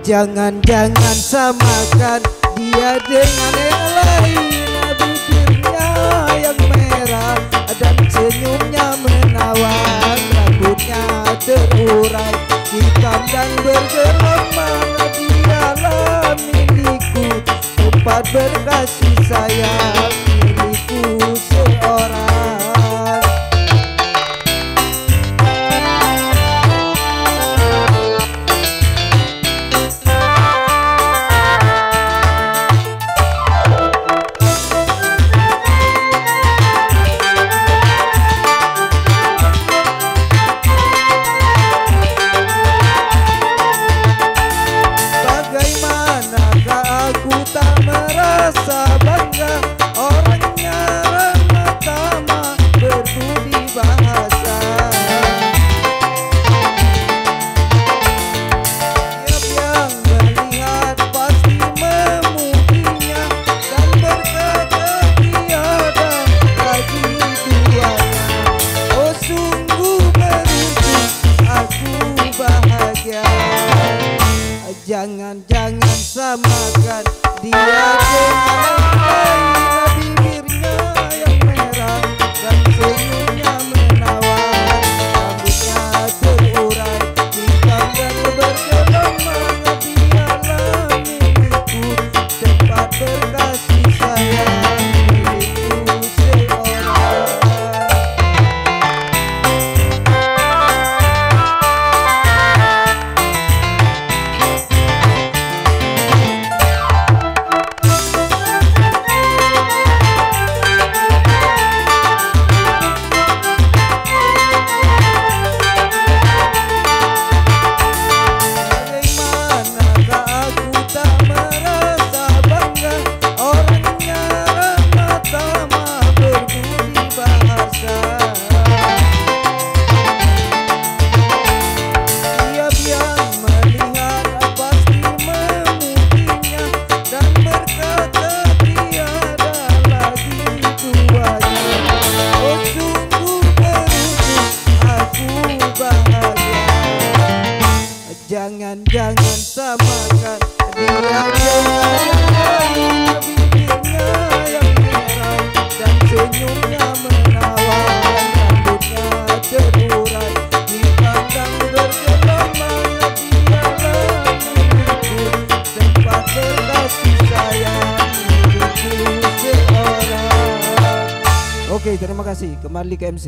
Jangan-jangan samakan dia dengan yang lain. Bibirnya yang merah dan senyumnya menawan, rambutnya terurai hitam dan bergelombang. Dialah milikku, tempat berkasih sayang, milikku seorang. Jangan-jangan samakan dia dengan yang lain. Bibirnya yang merah dan senyumnya menawan, rambutnya terurai hitam dan bergelombang. Dialah milikku, tempat berkasih sayang, milikku seorang. Jangan-jangan samakan dia dengan yang lain. Bibirnya yang merah dan senyumnya menawan, rambutnya terurai hitam dan bergelombang. Dialah milikku, tempat berkasih sayang, milikku seorang. Oke, terima kasih. Kembali ke MC.